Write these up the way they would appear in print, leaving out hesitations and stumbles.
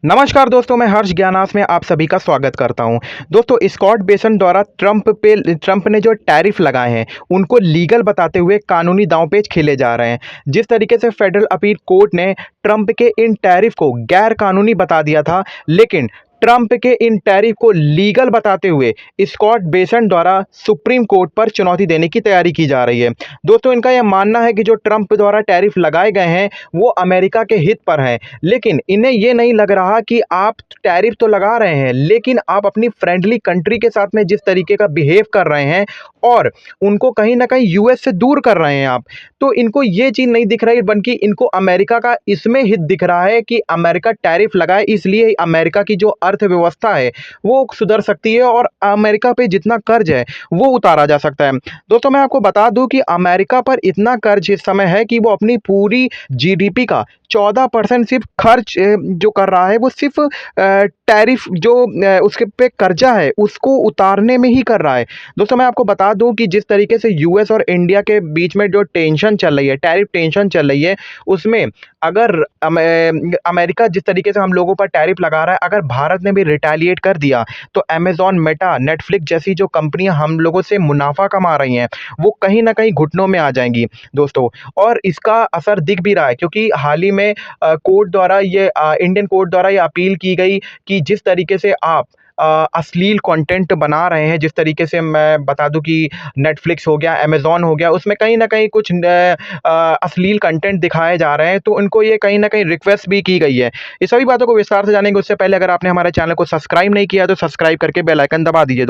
नमस्कार दोस्तों, मैं हर्ष ज्ञानास में आप सभी का स्वागत करता हूं। दोस्तों, स्कॉट बेसन द्वारा ट्रंप ने जो टैरिफ लगाए हैं उनको लीगल बताते हुए कानूनी दांवपेच खेले जा रहे हैं। जिस तरीके से फेडरल अपील कोर्ट ने ट्रंप के इन टैरिफ को गैर कानूनी बता दिया था, लेकिन ट्रंप के इन टैरिफ को लीगल बताते हुए स्कॉट बेसन द्वारा सुप्रीम कोर्ट पर चुनौती देने की तैयारी की जा रही है। दोस्तों, इनका यह मानना है कि जो ट्रंप द्वारा टैरिफ लगाए गए हैं वो अमेरिका के हित पर हैं, लेकिन इन्हें ये नहीं लग रहा कि आप टैरिफ तो लगा रहे हैं, लेकिन आप अपनी फ्रेंडली कंट्री के साथ में जिस तरीके का बिहेव कर रहे हैं और उनको कहीं ना कहीं यूएस से दूर कर रहे हैं आप, तो इनको ये चीज़ नहीं दिख रही, बल्कि इनको अमेरिका का इसमें हित दिख रहा है कि अमेरिका टैरिफ लगाए, इसलिए अमेरिका की जो अर्थव्यवस्था है वो सुधर सकती है और अमेरिका पे जितना कर्ज है वो उतारा जा सकता है। दोस्तों, मैं आपको बता दूं कि अमेरिका पर इतना कर्ज इस समय है कि वो अपनी पूरी जीडीपी का 14% सिर्फ खर्च जो कर रहा है वो सिर्फ टैरिफ जो उसके पे कर्जा है उसको उतारने में ही कर रहा है। दोस्तों, मैं आपको बता दूं कि जिस तरीके से यूएस और इंडिया के बीच में जो टेंशन चल रही है, टैरिफ टेंशन चल रही है, उसमें अगर अमेरिका जिस तरीके से हम लोगों पर टैरिफ लगा रहा है, अगर भारत ने भी रिटेलिएट कर दिया तो अमेजॉन, मेटा, नेटफ्लिक्स जैसी जो कंपनियां हम लोगों से मुनाफा कमा रही हैं वो कहीं ना कहीं घुटनों में आ जाएंगी दोस्तों। और इसका असर दिख भी रहा है, क्योंकि हाल ही में कोर्ट द्वारा इंडियन कोर्ट द्वारा ये अपील की गई कि जिस तरीके से आप अश्लील कंटेंट बना रहे हैं, जिस तरीके से मैं बता दूं कि नेटफ्लिक्स हो गया, अमेजॉन हो गया, उसमें कहीं ना कहीं कुछ अश्लील कंटेंट दिखाए जा रहे हैं, तो उनको ये कहीं ना कहीं रिक्वेस्ट भी की गई है। ये सभी बातों को विस्तार से जानेंगे उससे पहले अगर आपने हमारे चैनल को सब्सक्राइब नहीं किया तो सब्सक्राइब करके बेल आइकन दबा दीजिए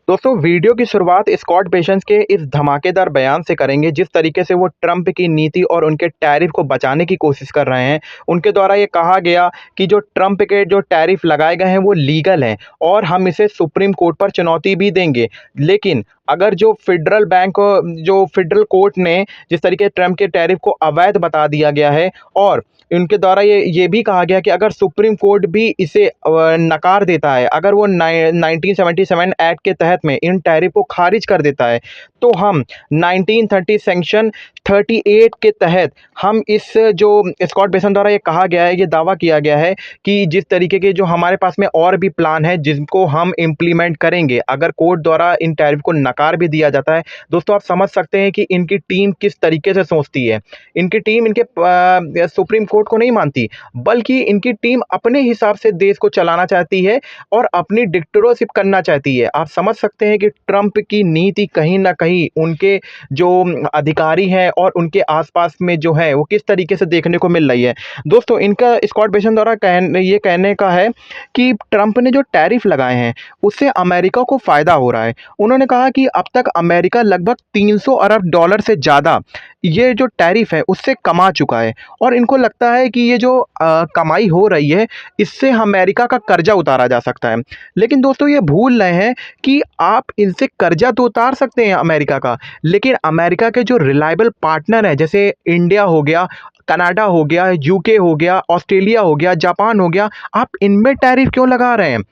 दोस्तों, वीडियो की शुरुआत स्कॉट बेसेंस के इस धमाकेदार बयान से करेंगे, जिस तरीके से वो ट्रंप की नीति और उनके टैरिफ को बचाने की कोशिश कर रहे हैं। उनके द्वारा ये कहा गया कि जो ट्रंप के जो टैरिफ लगाए गए हैं वो लीगल हैं और हम इसे सुप्रीम कोर्ट पर चुनौती भी देंगे। लेकिन अगर जो फेडरल कोर्ट ने जिस तरीके ट्रंप के टैरिफ को अवैध बता दिया गया है, और इनके द्वारा ये भी कहा गया कि अगर सुप्रीम कोर्ट भी इसे नकार देता है, अगर वो 1977 एक्ट के तहत में इन टैरिफ को खारिज कर देता है, तो हम 1930 सेक्शन 38 के तहत हम इस जो स्कॉट बेसन द्वारा ये कहा गया है, ये दावा किया गया है कि जिस तरीके के जो हमारे पास में और भी प्लान है जिनको हम इम्प्लीमेंट करेंगे, अगर कोर्ट द्वारा इन टैरिफ को नकार भी दिया जाता है, दोस्तों आप समझ सकते हैं कि इनकी टीम किस तरीके से सोचती है। इनकी टीम इनके सुप्रीम कोर्ट को नहीं मानती, बल्कि इनकी टीम अपने हिसाब से देश को चलाना चाहती है और अपनी डिक्टेटरशिप करना चाहती है। आप समझ सकते हैं कि ट्रंप की नीति कहीं ना कहीं उनके जो अधिकारी हैं और उनके आसपास में जो है वो किस तरीके से देखने को मिल रही है। दोस्तों, इनका स्कॉट बेसन द्वारा ये कहने का है कि ट्रंप ने जो टैरिफ लगाए हैं उससे अमेरिका को फ़ायदा हो रहा है। उन्होंने कहा कि अब तक अमेरिका लगभग 300 अरब डॉलर से ज़्यादा ये जो टैरिफ है उससे कमा चुका है, और इनको लगता है कि ये जो कमाई हो रही है इससे अमेरिका का कर्जा उतारा जा सकता है। लेकिन दोस्तों, ये भूल रहे हैं कि आप इनसे कर्जा तो उतार सकते हैं अमेरिका का, लेकिन अमेरिका के जो रिलायबल पार्टनर हैं जैसे इंडिया हो गया, कनाडा हो गया, यूके हो गया, ऑस्ट्रेलिया हो गया, जापान हो गया, आप इनमें टैरिफ क्यों लगा रहे हैं?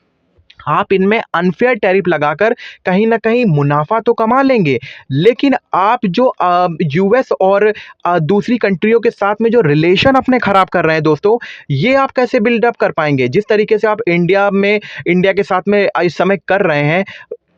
आप इनमें अनफेयर टैरिफ लगाकर कहीं न कहीं मुनाफ़ा तो कमा लेंगे, लेकिन आप जो यूएस और दूसरी कंट्रियों के साथ में जो रिलेशन अपने ख़राब कर रहे हैं दोस्तों, ये आप कैसे बिल्डअप कर पाएँगे? जिस तरीके से आप इंडिया के साथ में इस समय कर रहे हैं,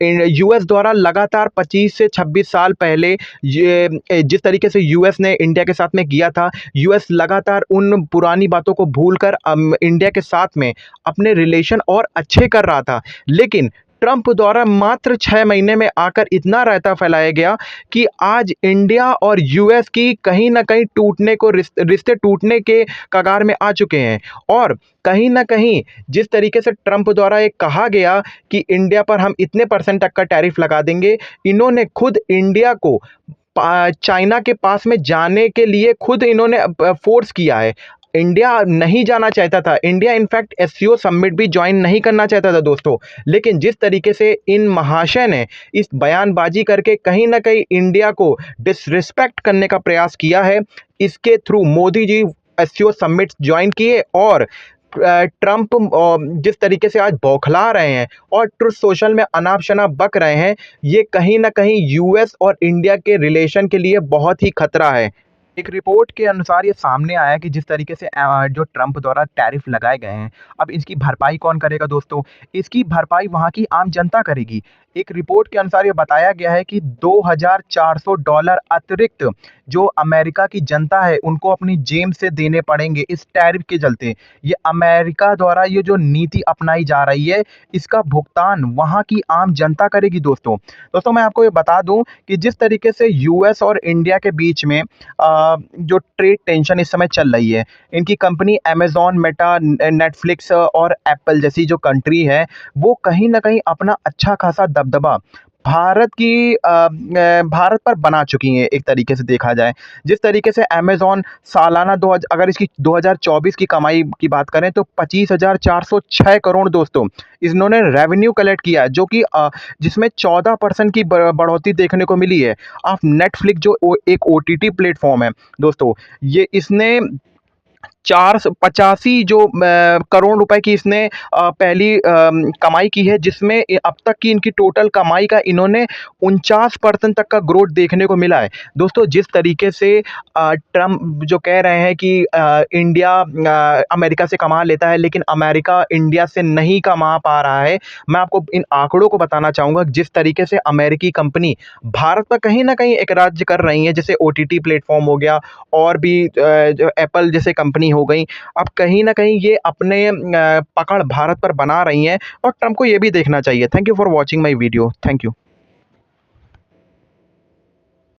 यूएस द्वारा लगातार 25 से 26 साल पहले जिस तरीके से यूएस ने इंडिया के साथ में किया था, यूएस लगातार उन पुरानी बातों को भूलकर इंडिया के साथ में अपने रिलेशन और अच्छे कर रहा था। लेकिन ट्रंप द्वारा मात्र 6 महीने में आकर इतना रायता फैलाया गया कि आज इंडिया और यूएस की कहीं न कहीं रिश्ते टूटने के कगार में आ चुके हैं। और कहीं न कहीं जिस तरीके से ट्रंप द्वारा ये कहा गया कि इंडिया पर हम इतने परसेंट तक का टैरिफ लगा देंगे, इन्होंने खुद इंडिया को चाइना के पास में जाने के लिए खुद इन्होंने फोर्स किया है। इंडिया नहीं जाना चाहता था, इंडिया इनफैक्ट एससीओ समिट भी ज्वाइन नहीं करना चाहता था दोस्तों, लेकिन जिस तरीके से इन महाशय ने इस बयानबाजी करके कहीं ना कहीं इंडिया को डिसरिस्पेक्ट करने का प्रयास किया है, इसके through Modi ji SCO summit join किए, और ट्रंप जिस तरीके से आज बौखला रहे हैं और ट्रुथ सोशल में अनाप शनाप बक रहे हैं, ये कहीं ना कहीं यूएस और इंडिया के रिलेशन के लिए बहुत ही खतरा है। एक रिपोर्ट के अनुसार ये सामने आया कि जिस तरीके से जो ट्रंप द्वारा टैरिफ लगाए गए हैं, अब इसकी भरपाई कौन करेगा दोस्तों? इसकी भरपाई वहाँ की आम जनता करेगी। एक रिपोर्ट के अनुसार ये बताया गया है कि $2,400 अतिरिक्त जो अमेरिका की जनता है, उनको अपनी जेब से देने पड़ेंगे इस टैरिफ के चलते। ये अमेरिका द्वारा ये जो नीति अपनाई जा रही है, इसका भुगतान वहाँ की आम जनता करेगी दोस्तों। दोस्तों, मैं आपको ये बता दूँ कि जिस तरीके से यूएस और इंडिया के बीच में जो ट्रेड टेंशन इस समय चल रही है, इनकी कंपनी अमेज़न, मेटा, नेटफ्लिक्स और एप्पल जैसी जो कंट्री है, वो कहीं न कहीं अपना अच्छा खासा दबदबा भारत पर बना चुकी हैं एक तरीके से देखा जाए। जिस तरीके से अमेज़न सालाना दो हज़ अगर इसकी 2024 की कमाई की बात करें तो 25,406 करोड़ दोस्तों, इन्होंने रेवेन्यू कलेक्ट किया है, जो कि जिसमें 14% की बढ़ोतरी देखने को मिली है। आप नेटफ्लिक्स जो एक ओटीटी प्लेटफॉर्म है दोस्तों, ये इसने 485 जो करोड़ रुपए की इसने पहली कमाई की है, जिसमें अब तक की इनकी टोटल कमाई का इन्होंने 49% तक का ग्रोथ देखने को मिला है। दोस्तों, जिस तरीके से ट्रम्प जो कह रहे हैं कि इंडिया अमेरिका से कमा लेता है, लेकिन अमेरिका इंडिया से नहीं कमा पा रहा है। मैं आपको इन आंकड़ों को बताना चाहूँगा, जिस तरीके से अमेरिकी कंपनी भारत पर कहीं न कहीं एक राज्य कर रही हैं, जैसे ओटीटी प्लेटफ़ॉर्म हो गया और भी जो एप्पल जैसे कंपनी हो गई। अब कहीं न कहीं ये अपने पकड़ भारत पर बना रही हैं और ट्रम्प को ये भी देखना चाहिए। Thank you for watching my video. Thank you.